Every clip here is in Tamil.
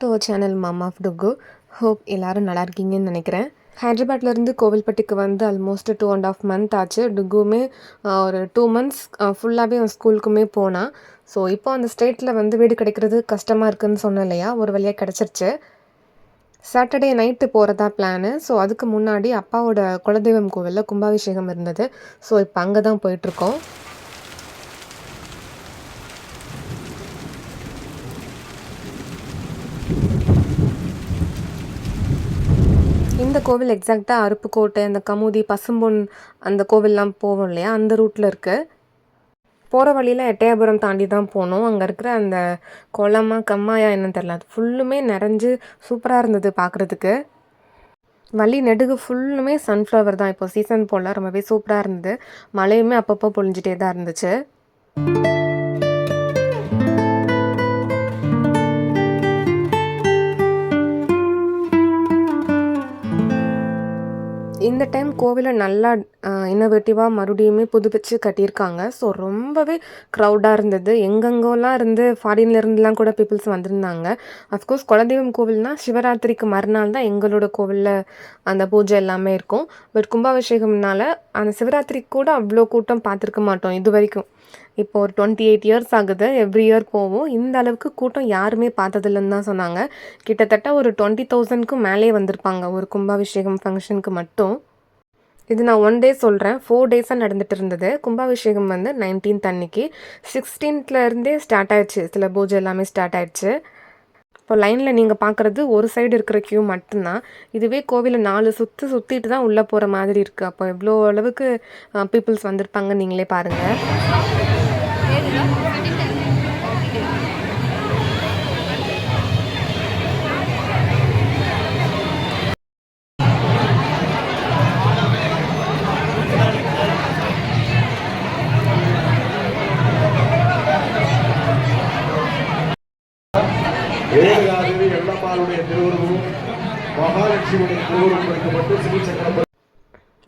டு அவர் சேனல் மாமா ஆஃப் டுகு. ஹோப் எல்லோரும் நல்லா இருக்கீங்கன்னு நினைக்கிறேன். ஹைதராபாத்லேருந்து கோவில்பட்டிக்கு வந்து ஆல்மோஸ்ட் 2.5 மந்த் ஆச்சு. டுகுமே ஒரு 2 மந்த்ஸ் ஃபுல்லாகவே அவன் ஸ்கூலுக்குமே போனான். ஸோ இப்போ அந்த ஸ்டேட்டில் வந்து வீடு கிடைக்கிறது கஷ்டமாக இருக்குதுன்னு சொன்னேன் இல்லையா, ஒரு வழியாக கிடச்சிருச்சு. சாட்டர்டே நைட்டு போகிறதா பிளானு. ஸோ அதுக்கு முன்னாடி அப்பாவோட குலதெய்வம் கோவிலில் கும்பாபிஷேகம் இருந்தது. ஸோ இப்போ அங்கே தான் போயிட்டுருக்கோம். இந்த கோவில் எக்ஸாக்டாக அருப்புக்கோட்டை, அந்த கமுதி, பசும்பொன் அந்த கோவில்லாம் போவோம் இல்லையா, அந்த ரூட்டில் இருக்குது. போகிற வழியில் எட்டயபுரம் தாண்டி தான் போனோம். அங்கே இருக்கிற அந்த குளமா கம்மாயா என்னன்னு தெரில, அது ஃபுல்லுமே நிறைஞ்சு சூப்பராக இருந்தது பார்க்குறதுக்கு. வழி நெடுகு ஃபுல்லுமே சன்ஃப்ளவர் தான். இப்போ சீசன் போல் ரொம்பவே சூப்பராக இருந்தது. மழையுமே அப்பப்போ பொழிஞ்சிட்டே தான் இருந்துச்சு. இந்த டைம் கோவிலை நல்லா இன்னோவேட்டிவாக மறுபடியுமே புதுப்பிச்சு கட்டியிருக்காங்க. ஸோ ரொம்பவே க்ரௌடாக இருந்தது. எங்கெங்கோலாம் இருந்து ஃபாரின்லேருந்துலாம் கூட பீப்புள்ஸ் வந்திருந்தாங்க. அஃப்கோர்ஸ் குலதெய்வம் கோவில்னால் சிவராத்திரிக்கு மறுநாள் தான் எங்களோட கோவிலில் அந்த பூஜை எல்லாமே இருக்கும். பட் கும்பாபிஷேகம்னால அந்த சிவராத்திரிக்கு கூட அவ்வளோ கூட்டம் பார்த்துருக்க மாட்டோம் இது வரைக்கும். இப்போ ஒரு 28 இயர்ஸ் ஆகுது, எவ்ரி இயர் போவோம். இந்த அளவுக்கு கூட்டம் யாருமே பார்த்ததில்லன்னு தான் சொன்னாங்க. கிட்டத்தட்ட ஒரு 20,000க்கு மேலே வந்திருப்பாங்க ஒரு கும்பாபிஷேகம் ஃபங்க்ஷனுக்கு மட்டும். இது நான் 1 டே சொல்கிறேன், 4 டேஸாக நடந்துகிட்டு இருந்தது. கும்பாபிஷேகம் வந்து 19th அன்னைக்கு, 16th ஸ்டார்ட் ஆயிடுச்சு. சில பூஜை எல்லாமே ஸ்டார்ட் ஆயிடுச்சு. இப்போ லைனில் நீங்கள் பார்க்குறது ஒரு சைடு இருக்கிற க்யூ மட்டும்தான். இதுவே கோவிலை 4 சுற்றிட்டு தான் உள்ளே போகிற மாதிரி இருக்குது. அப்போ எவ்வளோ அளவுக்கு பீப்புள்ஸ் வந்திருப்பாங்க நீங்களே பாருங்கள்.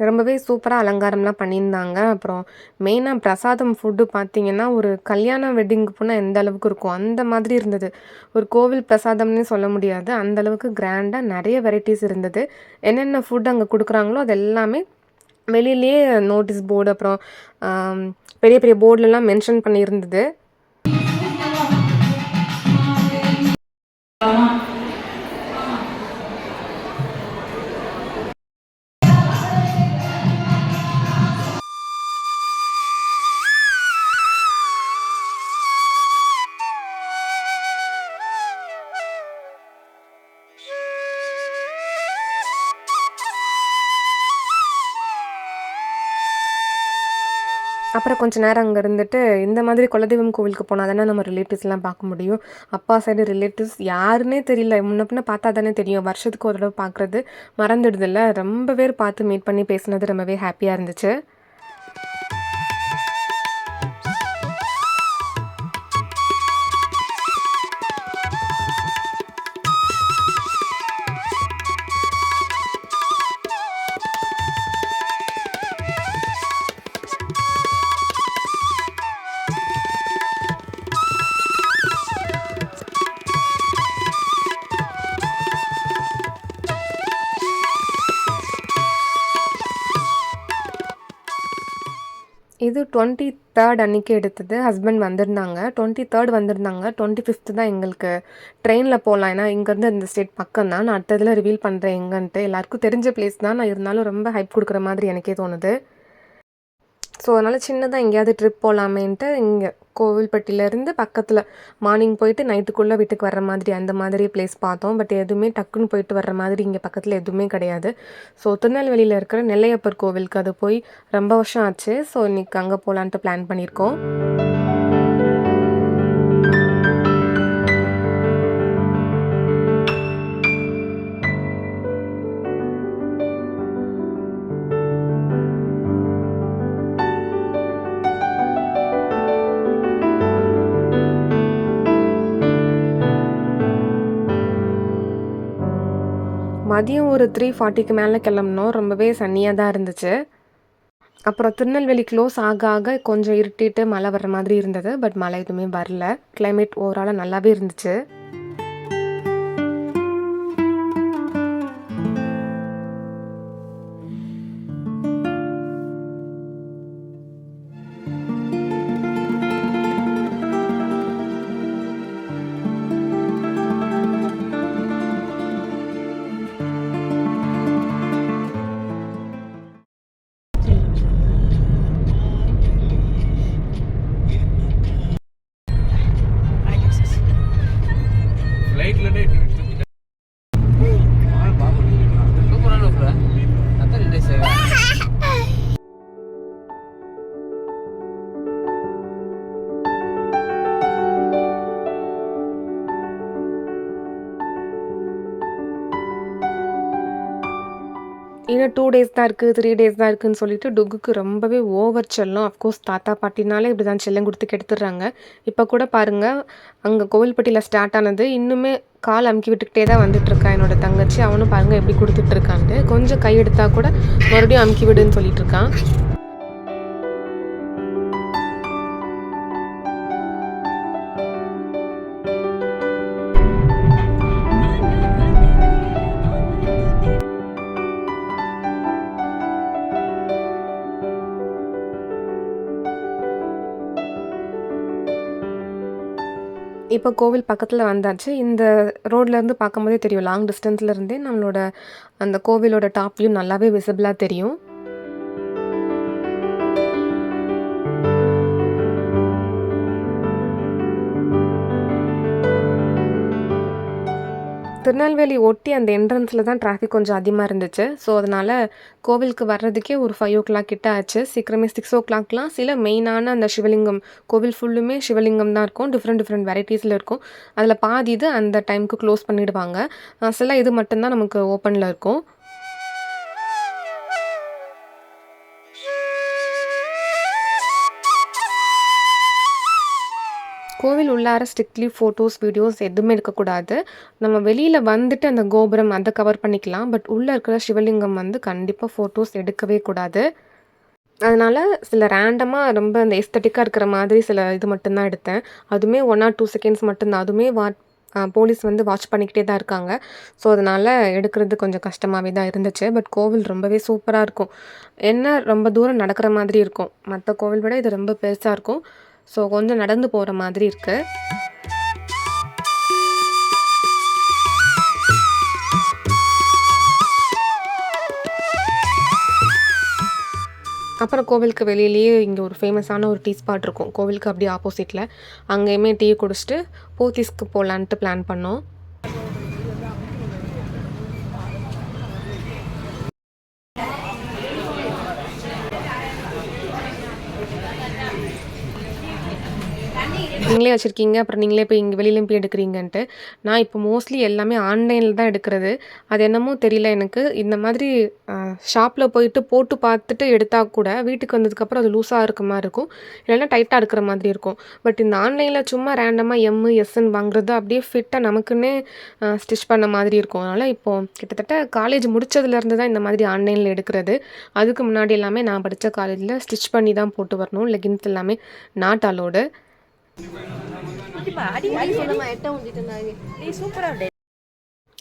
ரொம்பவே சூப்பராக அலங்காரம்லாம் பண்ணியிருந்தாங்க. அப்புறம் மெயினாக பிரசாதம் ஃபுட்டு பார்த்திங்கன்னா, ஒரு கல்யாண வெட்டிங்க்கு போனால் எந்த அளவுக்கு இருக்கும் அந்த மாதிரி இருந்தது. ஒரு கோவில் பிரசாதம்னே சொல்ல முடியாது, அந்தளவுக்கு கிராண்டாக நிறைய வெரைட்டிஸ் இருந்தது. என்னென்ன ஃபுட் அங்கே கொடுக்குறாங்களோ அது எல்லாமே வெளியிலேயே நோட்டீஸ் போர்டு, அப்புறம் பெரிய பெரிய போர்டுலலாம் மென்ஷன் பண்ணியிருந்தது. அப்புறம் கொஞ்சம் நேரம் அங்கே இருந்துட்டு, இந்த மாதிரி குலதெய்வம் கோவிலுக்கு போனால் தானே நம்ம ரிலேட்டிவ்ஸ்லாம் பார்க்க முடியும். அப்பா சைடு ரிலேட்டிவ்ஸ் யாருன்னே தெரியல. முன்ன பின்ன பார்த்தா தானே தெரியும். வருஷத்துக்கு ஒரு தடவை பார்க்குறது மறந்துடுதில்ல. ரொம்ப பேர் பார்த்து மீட் பண்ணி பேசுனது ரொம்பவே ஹாப்பியாக இருந்துச்சு. இது 23rd அன்றைக்கி எடுத்தது. ஹஸ்பண்ட் வந்திருந்தாங்க. 23rd வந்திருந்தாங்க. 25th தான் எங்களுக்கு ட்ரெயினில் போகலாம். ஏன்னா இங்கேருந்து இந்த ஸ்டேட் பக்கம் தான். நான் அடுத்ததில் ரிவீல் பண்ணுறேன் எங்கன்ட்டு. எல்லாருக்கும் தெரிஞ்ச பிளேஸ் தான். நான் இருந்தாலும் ரொம்ப ஹைப் கொடுக்குற மாதிரி எனக்கே தோணுது. ஸோ அதனால் சின்னதாக எங்கேயாவது ட்ரிப் போகலாமேன்ட்டு இங்கே கோவில்பட்டியிலேருந்து பக்கத்தில் மார்னிங் போயிட்டு நைட்டுக்குள்ளே வீட்டுக்கு வர்ற மாதிரி அந்த மாதிரி பிளேஸ் பார்த்தோம். பட் எதுவுமே டக்குன்னு போயிட்டு வர்ற மாதிரி இங்கே பக்கத்தில் எதுவுமே கிடையாது. ஸோ திருநெல்வேலியில் இருக்கிற நெல்லையப்பர் கோவிலுக்கு அது போய் ரொம்ப வருஷம் ஆச்சு. ஸோ இன்றைக்கி அங்கே போகலான்ட்டு பிளான் பண்ணியிருக்கோம். மதியம் ஒரு 3:40க்கு மேலே கிளம்புனோம். ரொம்பவே சன்னியாக தான் இருந்துச்சு. அப்புறம் திருநெல்வேலி க்ளோஸ் ஆக ஆக கொஞ்சம் இருட்டிட்டு மழை வர்ற மாதிரி இருந்தது. பட் மழை எதுவுமே வரல. கிளைமேட் ஓவராலாக நல்லாவே இருந்துச்சு. இன்னும் 2 டேஸ் தான் இருக்குது, 3 டேஸ் தான் இருக்குன்னு சொல்லிட்டு டுக்குக்கு ரொம்பவே ஓவர் செல்லம். அஃப்கோர்ஸ் தாத்தா பாட்டினாலே இப்படி தான் செல்லம் கொடுத்து கெடுத்துடுறாங்க. இப்போ கூட பாருங்கள், அங்கே கோவில்பட்டியில் ஸ்டார்ட் ஆனது இன்னுமே கால் அமுக்கி விட்டுக்கிட்டே தான் வந்துட்டுருக்கா என்னோட தங்கச்சி. அவனும் பாருங்கள் எப்படி கொடுத்துட்ருக்கான்ட்டு. கொஞ்சம் கை எடுத்தா கூட மறுபடியும் அமுக்கி விடுன்னு சொல்லிட்டு இருக்கான். இப்போ கோவில் பக்கத்தில் வந்தாச்சு. இந்த ரோட்லேருந்து பார்க்கும்போதே தெரியும், லாங் டிஸ்டன்ஸில் இருந்தே நம்மளோட அந்த கோவிலோட டாப் வியூ நல்லாவே விசிபிளாக தெரியும். திருநெல்வேலி ஒட்டி அந்த என்ட்ரன்ஸில் தான் டிராஃபிக் கொஞ்சம் அதிகமாக இருந்துச்சு. ஸோ அதனால் கோவிலுக்கு வர்றதுக்கே ஒரு 5 o'clock கிட்ட ஆச்சு. சீக்கிரமே 6 o'clockலாம் சில மெயினான அந்த சிவலிங்கம், கோவில் ஃபுல்லுமே சிவலிங்கம் தான் இருக்கும். டிஃப்ரெண்ட் வெரைட்டிஸில் இருக்கும். அதில் பாதி இது அந்த டைமுக்கு க்ளோஸ் பண்ணிவிடுவாங்க. சில இது மட்டும்தான் நமக்கு ஓப்பனில் இருக்கும். கோவில் உள்ளார ஸ்ட்ரிக்ட்லி ஃபோட்டோஸ், வீடியோஸ் எதுவுமே எடுக்கக்கூடாது. நம்ம வெளியில் வந்துட்டு அந்த கோபுரம் அதை கவர் பண்ணிக்கலாம். பட் உள்ளே இருக்கிற சிவலிங்கம் வந்து கண்டிப்பாக ஃபோட்டோஸ் எடுக்கவே கூடாது. அதனால் சில ரேண்டமாக ரொம்ப அந்த எஸ்தட்டிக்காக இருக்கிற மாதிரி சில இது மட்டும்தான் எடுத்தேன். அதுவுமே 1 or 2 seconds மட்டும்தான். அதுவுமே போலீஸ் வந்து வாட்ச் பண்ணிக்கிட்டே தான் இருக்காங்க. ஸோ அதனால் எடுக்கிறது கொஞ்சம் கஷ்டமாகவே தான் இருந்துச்சு. பட் கோவில் ரொம்பவே சூப்பராக இருக்கும். என்ன ரொம்ப தூரம் நடக்கிற மாதிரி இருக்கும். மற்ற கோவில் விட இது ரொம்ப பெருசாக இருக்கும். ஸோ கொஞ்சம் நடந்து போகிற மாதிரி இருக்குது. அப்புறம் கோவிலுக்கு வெளியிலேயே இங்கே ஒரு ஃபேமஸான ஒரு டீ ஸ்பாட் இருக்கும். கோவிலுக்கு அப்படியே ஆப்போசிட்டில். அங்கேயுமே டீ குடிச்சிட்டு போத்தீஸ்க்கு போகலான்ட்டு பிளான் பண்ணோம். நீங்களே வச்சுருக்கீங்க, அப்புறம் நீங்களே போய் இங்கே வெளியிலேயும் போய் எடுக்கிறீங்கன்ட்டு. நான் இப்போ மோஸ்ட்லி எல்லாமே ஆன்லைனில் தான் எடுக்கிறது. அது என்னமோ தெரியல எனக்கு. இந்த மாதிரி ஷாப்பில் போயிட்டு போட்டு பார்த்துட்டு எடுத்தால் கூட வீட்டுக்கு வந்ததுக்கப்புறம் அது லூஸாக இருக்க மாதிரி இருக்கும், இல்லைன்னா டைட்டாக இருக்கிற மாதிரி இருக்கும். பட் இந்த ஆன்லைனில் சும்மா ரேண்டமாக எஸ்ன்னு வாங்குறது அப்படியே ஃபிட்டாக நமக்குன்னே ஸ்டிச் பண்ண மாதிரி இருக்கும். அதனால் இப்போது கிட்டத்தட்ட காலேஜ் முடித்ததுலேருந்து தான் இந்த மாதிரி ஆன்லைனில் எடுக்கிறது. அதுக்கு முன்னாடி எல்லாமே நான் படித்த காலேஜில் ஸ்டிச் பண்ணி தான் போட்டு வரணும். லெகின்ஸ் எல்லாமே நாட் அலோடு.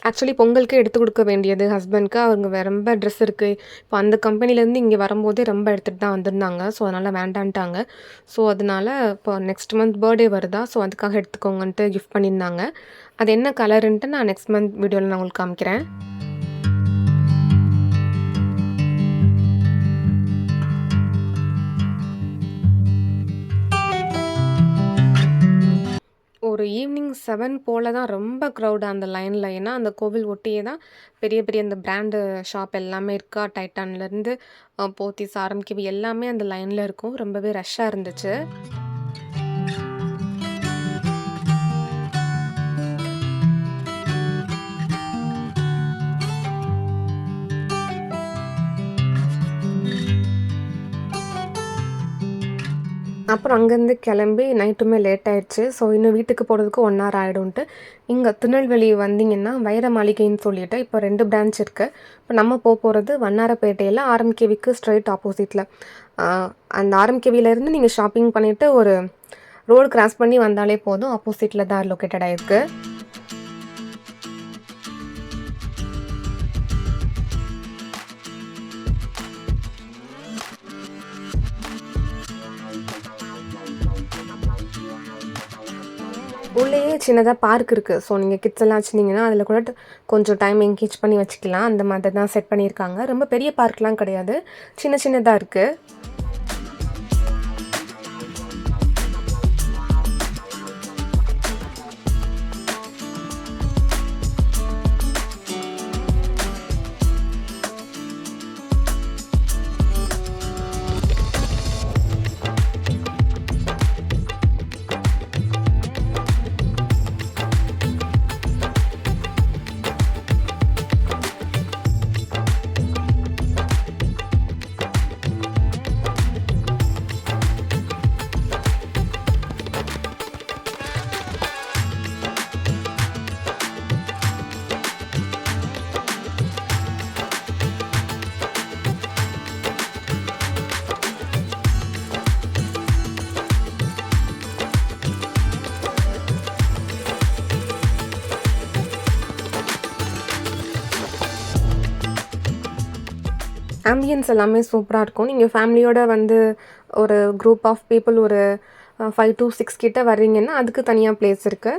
ஆக்சுவலி பொங்கலுக்கு எடுத்து கொடுக்க வேண்டியது ஹஸ்பண்ட்க்கு. அவங்க ரொம்ப ட்ரெஸ் இருக்குது. இப்போ அந்த கம்பெனிலேருந்து இங்கே வரும்போதே ரொம்ப எடுத்துகிட்டு தான் வந்திருந்தாங்க. ஸோ அதனால் வேண்டான்ட்டாங்க. ஸோ அதனால் இப்போ நெக்ஸ்ட் மந்த் பர்த்டே வருதா, ஸோ அதுக்காக எடுத்துக்கோங்கன்ட்டு கிஃப்ட் பண்ணியிருந்தாங்க. அது என்ன கலருன்ட்டு நான் நெக்ஸ்ட் மந்த் வீடியோவில் நான் உங்களுக்கு காமிக்கிறேன். ஒரு ஈவினிங் 7 போல் தான் ரொம்ப க்ரௌடு அந்த லைனில். ஏன்னா அந்த கோவில் ஒட்டியே தான் பெரிய பெரிய அந்த பிராண்டு ஷாப் எல்லாமே இருக்கா. டைட்டான்லேருந்து போத்தீஸ், ஆர்எம்கேவி எல்லாமே அந்த லைனில் இருக்கும். ரொம்பவே ரஷ்ஷாக இருந்துச்சு. அப்புறம் அங்கேருந்து கிளம்பி நைட்டுமே லேட் ஆயிடுச்சு. ஸோ இன்னும் வீட்டுக்கு போகிறதுக்கு 1 hour ஆகிடும்ன்ட்டு இங்கே திருநெல்வேலி வந்தீங்கன்னா வைர மாளிகைன்னு சொல்லிட்டு இப்போ 2 பிரான்ச் இருக்குது. இப்போ நம்ம போகிறது வண்ணாரப்பேட்டையில் ஆர்எம்கேவிக்கு ஸ்ட்ரைட் ஆப்போசிட்டில். அந்த ஆர்எம்கேவியிலேருந்து நீங்கள் ஷாப்பிங் பண்ணிவிட்டு ஒரு ரோடு கிராஸ் பண்ணி வந்தாலே போதும். ஆப்போசிட்டில் தான் லொக்கேட்டட் ஆகிருக்கு. உள்ளேயே சின்னதாக பார்க் இருக்குது. ஸோ நீங்கள் கிட்ஸ் எல்லாம் வச்சுருந்தீங்கன்னா அதில் கூட கொஞ்சம் டைம் என்கேஜ் பண்ணி வச்சுக்கலாம். அந்த மாதிரி தான் செட் பண்ணியிருக்காங்க. ரொம்ப பெரிய பார்க்லாம் கிடையாது, சின்னதாக இருக்குது. ஆம்பியன்ஸ் எல்லாமே சூப்பரா இருக்கும். நீங்க ஃபேமிலியோட வந்து ஒரு குரூப் ஆஃப் பீப்பிள் ஒரு 5 to 6 கிட்ட வர்றீங்கன்னா, அதுக்கு தனியா பிளேஸ் இருக்கு.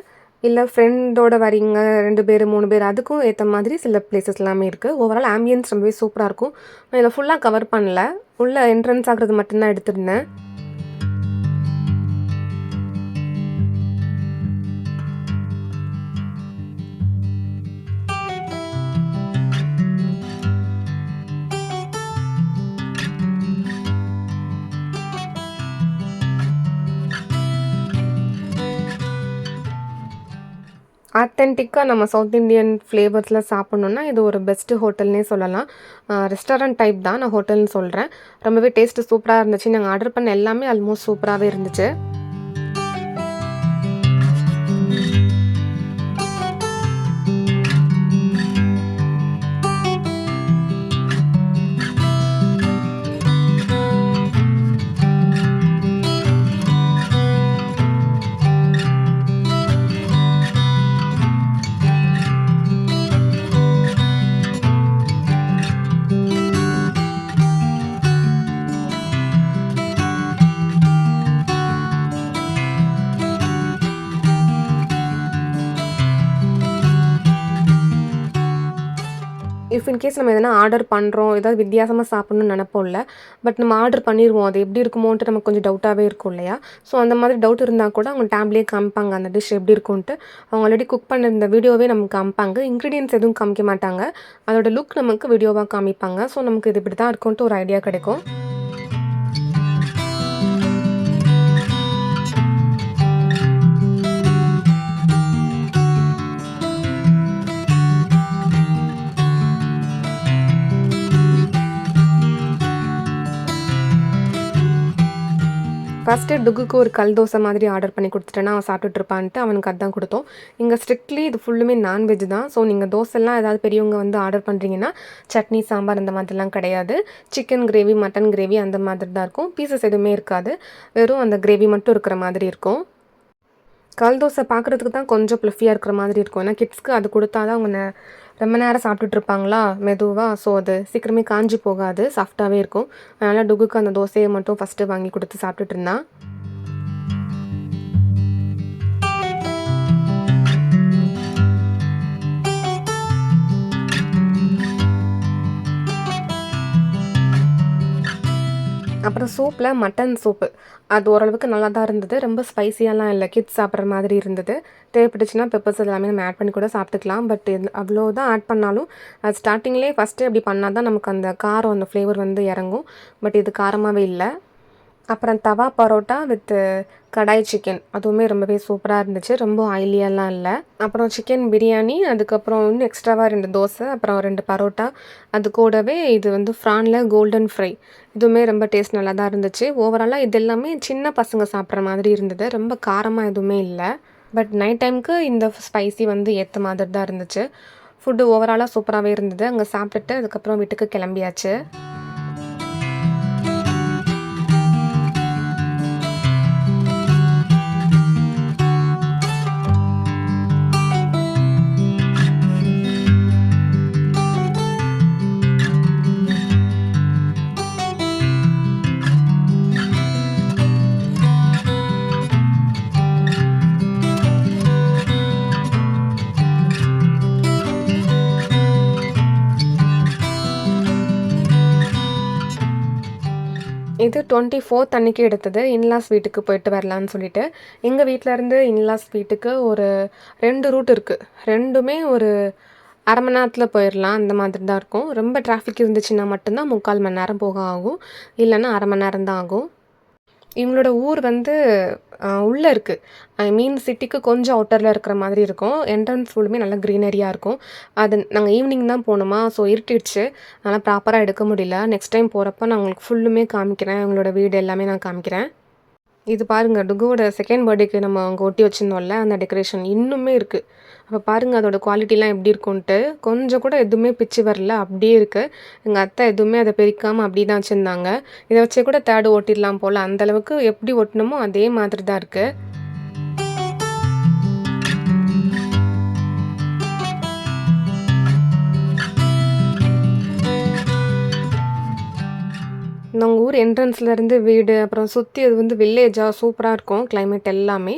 இல்ல ஃப்ரெண்டோட வரீங்க 2 பேரு, 3 பேர் அதுக்கும் ஏத்த மாதிரி சில பிளேஸஸ் எல்லாமே இருக்கு. ஓவரால் ஆம்பியன்ஸ் ரொம்பவே சூப்பரா இருக்கும். நான் இத ஃபுல்லா கவர் பண்ணல. உள்ள என்ட்ரன்ஸ் ஆகுறது மட்டும் தான் எடுத்திருந்தேன். ஆத்தென்டிக்கா நம்ம சவுத் இண்டியன் ஃப்ளேவர்ஸ்ல சாப்பிடணும்னா, இது ஒரு பெஸ்ட் ஹோட்டல்னே சொல்லலாம். ரெஸ்டாரண்ட் டைப் தான் நான் ஹோட்டல்னு சொல்றேன். ரொம்பவே டேஸ்ட் சூப்பரா இருந்துச்சு. நாங்க ஆர்டர் பண்ண எல்லாமே ஆல்மோஸ்ட் சூப்பராவே இருந்துச்சு. இஃப் இன் கேஸ் நம்ம எதனா ஆர்டர் பண்ணுறோம், ஏதாவது வித்தியாசமா சாப்பிடணும்னு நெனைப்போம்ல. பட் நம்ம ஆர்டர் பண்ணிருவோம். அது எப்படி இருக்குமோன்ட்டு நமக்கு கொஞ்சம் டவுட்டாவே இருக்கும் இல்லையா? ஸோ அந்த மாதிரி டவுட் இருந்தா கூட அவங்க டேப்லயே காமிப்பாங்க அந்த டிஷ் எப்படி இருக்குன்ட்டு. அவங்க ஆல்ரெடி குக் பண்ணியிருந்த வீடியோவே நமக்கு காமிப்பாங்க. இன்கிரீடியன்ட்ஸ் எதுவும் காமிக்க மாட்டாங்க. அதோட லுக் நமக்கு வீடியோவா காமிப்பாங்க. ஸோ நமக்கு இது இப்படி தான் இருக்குன்ட்டு ஒரு ஐடியா கிடைக்கும். ஃபர்ஸ்ட்டு டுக்குக்கு ஒரு கல் தோசை மாதிரி ஆர்டர் பண்ணி குடுத்துட்டேன்னா, அவன் சாப்பிட்டுட்டு இருப்பான்ட்டு அவனுக்கு அதான் குடுத்தோம். இங்க ஸ்ட்ரிக்ட்லி இது ஃபுல்லுமே நான்வெஜ் தான். ஸோ நீங்க தோசைலாம் ஏதாவது பெரியவங்க வந்து ஆர்டர் பண்றீங்கன்னா, சட்னி, சாம்பார் அந்த மாதிரிலாம் கிடையாது. சிக்கன் கிரேவி, மட்டன் கிரேவி அந்த மாதிரி தான் இருக்கும். பீசஸ் எதுவுமே இருக்காது. வெறும் அந்த கிரேவி மட்டும் இருக்கிற மாதிரி இருக்கும். கல் தோசை பார்க்குறதுக்கு தான் கொஞ்சம் ப்ளஃபியா இருக்கிற மாதிரி இருக்கும். ஏன்னா கிட்ஸ்க்கு அது குடுத்தா தான் அவங்க ரொம்ப நேரம் சாப்பிட்டுட்டு இருப்பாங்களா, மெதுவா. ஸோ அது சீக்கிரமே காஞ்சு போகாது. சாஃப்ட்டாவே இருக்கும். அதனால டுகுக்கு அந்த தோசைய மட்டும் ஃபர்ஸ்ட்டு வாங்கி குடுத்து சாப்பிட்டுட்டு இருந்தான். அப்புறம் சூப்ல மட்டன் சூப்பு. அது ஓரளவுக்கு நல்லா தான் இருந்தது. ரொம்ப ஸ்பைசியாலாம் இல்ல. கிட்ஸ் சாப்பிடுற மாதிரி இருந்தது. தேவைப்பட்டுச்சுன்னா பெப்பர்ஸ் எல்லாமே நம்ம ஆட் பண்ணி கூட சாப்பிட்டுக்கலாம். பட் அவ்வளோ தான் ஆட் பண்ணாலும், அது ஸ்டார்ட்டிங்லேயே ஃபஸ்ட்டு அப்படி பண்ணா தான் நமக்கு அந்த காரம், அந்த ஃப்ளேவர் வந்து இறங்கும். பட் இது காரமாவே இல்ல. அப்புறம் தவா பரோட்டா வித் கடாய் சிக்கன். அதுவுமே ரொம்பவே சூப்பரா இருந்துச்சு. ரொம்ப ஆயிலியாலாம் இல்ல. அப்புறம் சிக்கன் பிரியாணி, அதுக்கப்புறம் இன்னும் எக்ஸ்ட்ராவா 2 தோசை, அப்புறம் 2 பரோட்டா. அது கூடவே இது வந்து ஃப்ரான்ல கோல்டன் ஃப்ரை. இதுவுமே ரொம்ப டேஸ்ட் நல்லா தான் இருந்துச்சு. ஓவராலா இது எல்லாமே சின்ன பசங்க சாப்பிட்ற மாதிரி இருந்தது. ரொம்ப காரமா எதுவுமே இல்ல. பட் நைட் டைம்க்கு இந்த ஸ்பைசி வந்து ஏத்த மாதிரி தான் இருந்துச்சு. ஃபுட்டு ஓவராலா சூப்பராவே இருந்தது. அங்க சாப்பிட்டுட்டு அதுக்கப்புறம் வீட்டுக்கு கிளம்பியாச்சு. இது 24th அன்னைக்கு எடுத்தது. இன்லாஸ் வீட்டுக்கு போயிட்டு வரலான்னு சொல்லிட்டு. எங்க வீட்லருந்து இன்லாஸ் வீட்டுக்கு ஒரு 2 ரூட் இருக்கு. 2மே ஒரு 1/2 மணி நேரத்தில போயிரலாம். அந்த மாதிரி தான் இருக்கும். ரொம்ப டிராஃபிக் இருந்துச்சுன்னா மட்டும் தான் 3/4 மணி நேரம் போக ஆகும். இல்லன்னா 1/2 மணி நேரம் தான் ஆகும். இவங்களோட ஊர் வந்து உள்ள இருக்கு. ஐ மீன் சிட்டிக்கு கொஞ்சம் அவுட்டர்ல இருக்கிற மாதிரி இருக்கும். என்ட்ரன்ஸ் ஃபுல்லுமே நல்லா கிரீனரியா இருக்கும். அது நாங்க ஈவினிங் தான் போனோமா, ஸோ இருட்டிடுச்சு. அதனால ப்ராப்பரா எடுக்க முடியல. நெக்ஸ்ட் டைம் போறப்ப நான் உங்களுக்கு ஃபுல்லுமே காமிக்கிறேன். இவங்களோட வீடு எல்லாமே நான் காமிக்கிறேன். இது பாருங்க டுகுவோட 2nd பர்த்டேக்கு நம்ம அங்க ஒட்டி வச்சிருந்தோம்ல, அந்த டெக்கரேஷன் இன்னுமே இருக்கு. அப்ப பாருங்க அதோட குவாலிட்டிலாம் எப்படி இருக்குன்ட்டு. கொஞ்சம் கூட எதுவுமே பிச்சு வரல. அப்படியே இருக்கு. எங்க அத்தை எதுவுமே அத பிரிக்காம அப்படியே தான் வச்சிருந்தாங்க. இத வச்சே கூட 3rd ஓட்டிடலாம் போல. அந்த அளவுக்கு எப்படி ஒட்டுனமோ அதே மாதிரி தான் இருக்கு. நாங்கள் ஊர் என்ட்ரன்ஸ்லேருந்து வீடு அப்புறம் சுற்றி அது வந்து வில்லேஜாக சூப்பராக இருக்கும் கிளைமேட் எல்லாமே.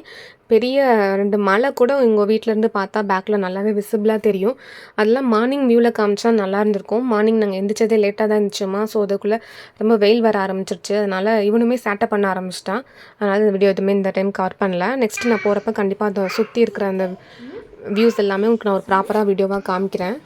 பெரிய 2 மலை கூட எங்கள் வீட்டிலேருந்து பார்த்தா பேக்கில் நல்லாவே விசிபிளாக தெரியும். அதெல்லாம் மார்னிங் வியூவில் காமிச்சா நல்லா இருந்திருக்கும். மார்னிங் நாங்கள் எந்திரிச்சதே லேட்டாக தான் இருந்துச்சுமா. ஸோ அதுக்குள்ளே ரொம்ப வெயில் வர ஆரம்பிச்சிருச்சு. அதனால் இவனுமே சேட்டை பண்ண ஆரம்பிச்சிட்டான். அதனால் இந்த வீடியோ எதுவுமே இந்த டைம் கவர் பண்ணல. நெக்ஸ்ட் நான் போகிறப்ப கண்டிப்பாக அதை சுற்றி இருக்கிற அந்த வியூஸ் எல்லாமே உங்களுக்கு நான் ஒரு ப்ராப்பராக வீடியோவாக காமிக்கிறேன்.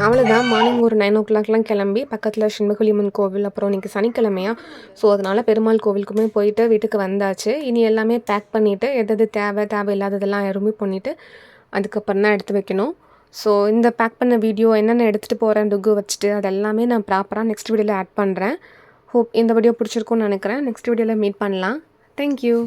அவ்வளோதான். மார்னிங் ஒரு 9:00லாம் கிளம்பி பக்கத்தில் சண்முகலியம்மன் கோவில், அப்புறம் இன்றைக்கி சனிக்கிழமையா, ஸோ அதனால் பெருமாள் கோவிலுக்குமே போயிட்டு வீட்டுக்கு வந்தாச்சு. இனி எல்லாமே பேக் பண்ணிவிட்டு எது தேவையில்லாததெல்லாம் ரிமூவ் பண்ணிவிட்டு அதுக்கப்புறம் தான் எடுத்து வைக்கணும். ஸோ இந்த பேக் பண்ண வீடியோ என்னென்ன எடுத்துகிட்டு போகிறேன் டுக்கு வச்சுட்டு அது எல்லாமே நான் ப்ராப்பராக நெக்ஸ்ட் வீடியோவில் ஆட் பண்ணுறேன். ஹோப் இந்த வீடியோ பிடிச்சிருக்கும்னு நினைக்கிறேன். நெக்ஸ்ட் வீடியோவில் மீட் பண்ணலாம். தேங்க்யூ.